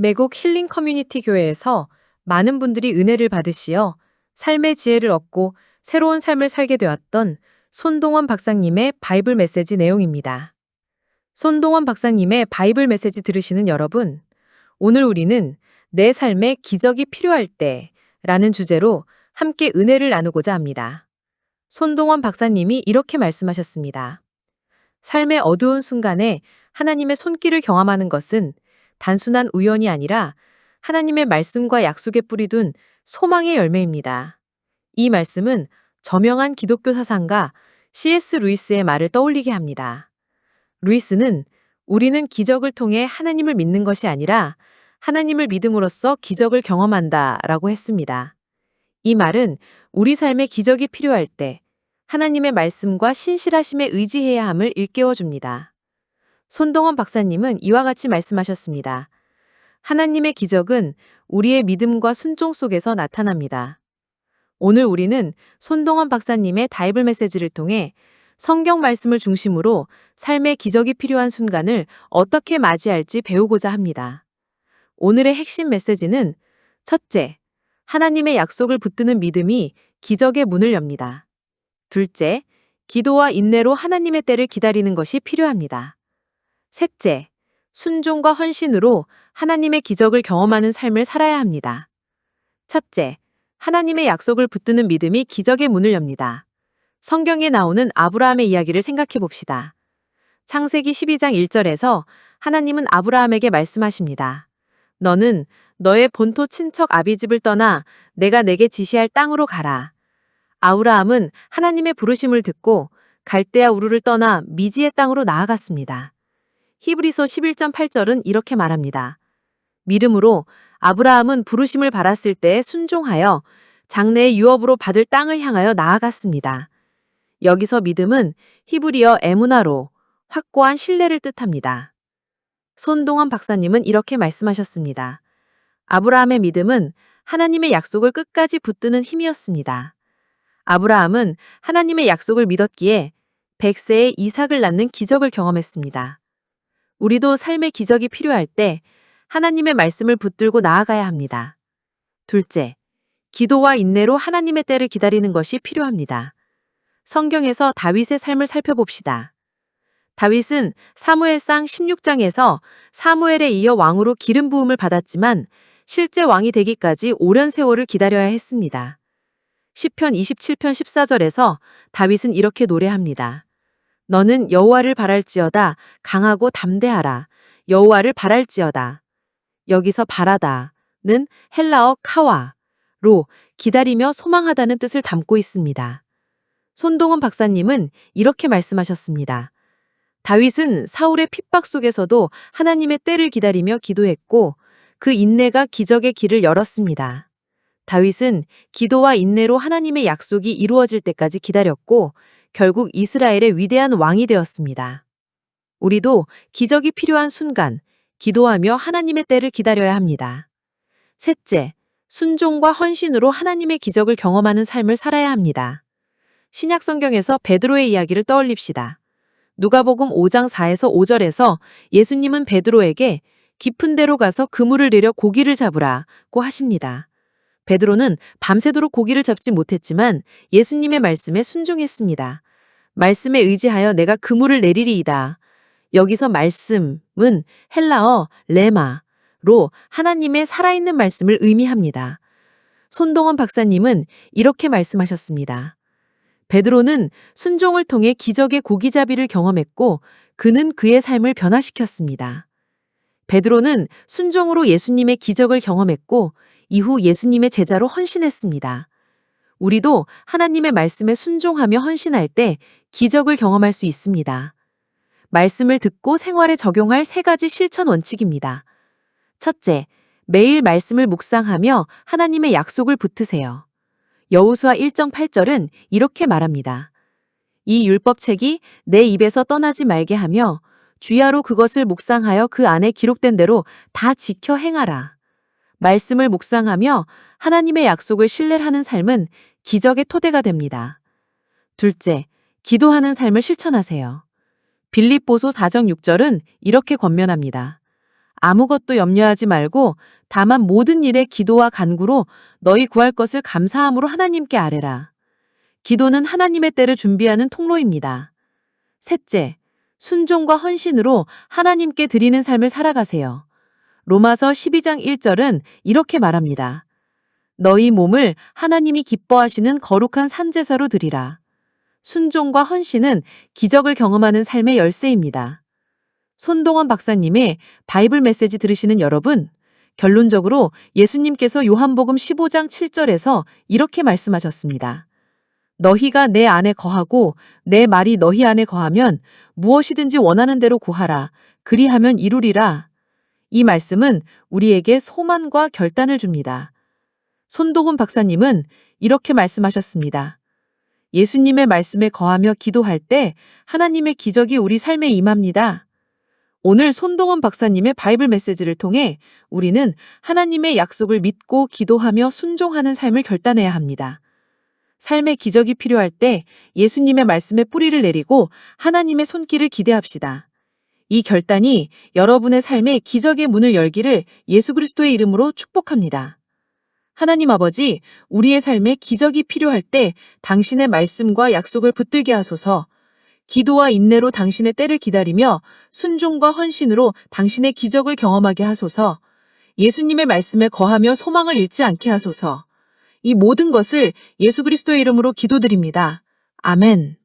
매곡 힐링 커뮤니티 교회에서 많은 분들이 은혜를 받으시어 삶의 지혜를 얻고 새로운 삶을 살게 되었던 손동원 박사님의 바이블 메시지 내용입니다. 손동원 박사님의 바이블 메시지 들으시는 여러분, 오늘 우리는 내 삶에 기적이 필요할 때 라는 주제로 함께 은혜를 나누고자 합니다. 손동원 박사님이 이렇게 말씀하셨습니다. 삶의 어두운 순간에 하나님의 손길을 경험하는 것은 단순한 우연이 아니라 하나님의 말씀과 약속에 뿌리둔 소망의 열매입니다. 이 말씀은 저명한 기독교 사상가 C.S. 루이스의 말을 떠올리게 합니다. 루이스는 우리는 기적을 통해 하나님을 믿는 것이 아니라 하나님을 믿음으로써 기적을 경험한다 라고 했습니다. 이 말은 우리 삶에 기적이 필요할 때 하나님의 말씀과 신실하심에 의지해야 함을 일깨워 줍니다. 손동원 박사님은 이와 같이 말씀하셨습니다. 하나님의 기적은 우리의 믿음과 순종 속에서 나타납니다. 오늘 우리는 손동원 박사님의 바이블 메시지를 통해 성경 말씀을 중심으로 삶의 기적이 필요한 순간을 어떻게 맞이할지 배우고자 합니다. 오늘의 핵심 메시지는 첫째, 하나님의 약속을 붙드는 믿음이 기적의 문을 엽니다. 둘째, 기도와 인내로 하나님의 때를 기다리는 것이 필요합니다. 셋째, 순종과 헌신으로 하나님의 기적을 경험하는 삶을 살아야 합니다. 첫째, 하나님의 약속을 붙드는 믿음이 기적의 문을 엽니다. 성경에 나오는 아브라함의 이야기를 생각해 봅시다. 창세기 12장 1절에서 하나님은 아브라함에게 말씀하십니다. 너는 너의 본토 친척 아비집을 떠나 내가 내게 지시할 땅으로 가라. 아브라함은 하나님의 부르심을 듣고 갈대아 우르를 떠나 미지의 땅으로 나아갔습니다. 히브리서 11장 8절은 이렇게 말합니다. 믿음으로 아브라함은 부르심을 받았을 때 순종하여 장래의 유업으로 받을 땅을 향하여 나아갔습니다. 여기서 믿음은 히브리어 에무나로 확고한 신뢰를 뜻합니다. 손동원 박사님은 이렇게 말씀하셨습니다. 아브라함의 믿음은 하나님의 약속을 끝까지 붙드는 힘이었습니다. 아브라함은 하나님의 약속을 믿었기에 100세에 이삭을 낳는 기적을 경험했습니다. 우리도 삶의 기적이 필요할 때 하나님의 말씀을 붙들고 나아가야 합니다. 둘째, 기도와 인내로 하나님의 때를 기다리는 것이 필요합니다. 성경에서 다윗의 삶을 살펴봅시다. 다윗은 사무엘상 16장에서 사무엘에 이어 왕으로 기름 부음을 받았지만 실제 왕이 되기까지 오랜 세월을 기다려야 했습니다. 시편 27편 14절에서 다윗은 이렇게 노래합니다. 너는 여호와를 바랄지어다 강하고 담대하라. 여호와를 바랄지어다. 여기서 바라다는 헬라어 카와로 기다리며 소망하다는 뜻을 담고 있습니다. 손동원 박사님은 이렇게 말씀하셨습니다. 다윗은 사울의 핍박 속에서도 하나님의 때를 기다리며 기도했고 그 인내가 기적의 길을 열었습니다. 다윗은 기도와 인내로 하나님의 약속이 이루어질 때까지 기다렸고 결국 이스라엘의 위대한 왕이 되었습니다. 우리도 기적이 필요한 순간 기도하며 하나님의 때를 기다려야 합니다. 셋째, 순종과 헌신으로 하나님의 기적을 경험하는 삶을 살아야 합니다. 신약 성경에서 베드로의 이야기를 떠올립시다. 누가복음 5장 4에서 5절에서 예수님은 베드로에게 깊은 데로 가서 그물을 내려 고기를 잡으라고 하십니다. 베드로는 밤새도록 고기를 잡지 못했지만 예수님의 말씀에 순종했습니다. 말씀에 의지하여 내가 그물을 내리리이다. 여기서 말씀은 헬라어 레마로 하나님의 살아있는 말씀을 의미합니다. 손동원 박사님은 이렇게 말씀하셨습니다. 베드로는 순종을 통해 기적의 고기잡이를 경험했고 그는 그의 삶을 변화시켰습니다. 베드로는 순종으로 예수님의 기적을 경험했고 이후 예수님의 제자로 헌신했습니다. 우리도 하나님의 말씀에 순종하며 헌신할 때 기적을 경험할 수 있습니다. 말씀을 듣고 생활에 적용할 3가지 실천 원칙입니다. 첫째, 매일 말씀을 묵상하며 하나님의 약속을 붙드세요. 여호수아 1장 8절은 이렇게 말합니다. 이 율법책이 내 입에서 떠나지 말게 하며 주야로 그것을 묵상하여 그 안에 기록된 대로 다 지켜 행하라. 말씀을 묵상하며 하나님의 약속을 신뢰하는 삶은 기적의 토대가 됩니다. 둘째, 기도하는 삶을 실천하세요. 빌립보서 4장 6절은 이렇게 권면합니다. 아무것도 염려하지 말고 다만 모든 일에 기도와 간구로 너희 구할 것을 감사함으로 하나님께 아뢰라. 기도는 하나님의 때를 준비하는 통로입니다. 셋째, 순종과 헌신으로 하나님께 드리는 삶을 살아가세요. 로마서 12장 1절은 이렇게 말합니다. 너희 몸을 하나님이 기뻐하시는 거룩한 산제사로 드리라. 순종과 헌신은 기적을 경험하는 삶의 열쇠입니다. 손동원 박사님의 바이블 메시지 들으시는 여러분, 결론적으로 예수님께서 요한복음 15장 7절에서 이렇게 말씀하셨습니다. 너희가 내 안에 거하고 내 말이 너희 안에 거하면 무엇이든지 원하는 대로 구하라. 그리하면 이루리라. 이 말씀은 우리에게 소망과 결단을 줍니다. 손동훈 박사님은 이렇게 말씀하셨습니다. 예수님의 말씀에 거하며 기도할 때 하나님의 기적이 우리 삶에 임합니다. 오늘 손동훈 박사님의 바이블 메시지를 통해 우리는 하나님의 약속을 믿고 기도하며 순종하는 삶을 결단해야 합니다. 삶의 기적이 필요할 때 예수님의 말씀에 뿌리를 내리고 하나님의 손길을 기대합시다. 이 결단이 여러분의 삶에 기적의 문을 열기를 예수 그리스도의 이름으로 축복합니다. 하나님 아버지, 우리의 삶에 기적이 필요할 때 당신의 말씀과 약속을 붙들게 하소서. 기도와 인내로 당신의 때를 기다리며 순종과 헌신으로 당신의 기적을 경험하게 하소서. 예수님의 말씀에 거하며 소망을 잃지 않게 하소서. 이 모든 것을 예수 그리스도의 이름으로 기도드립니다. 아멘.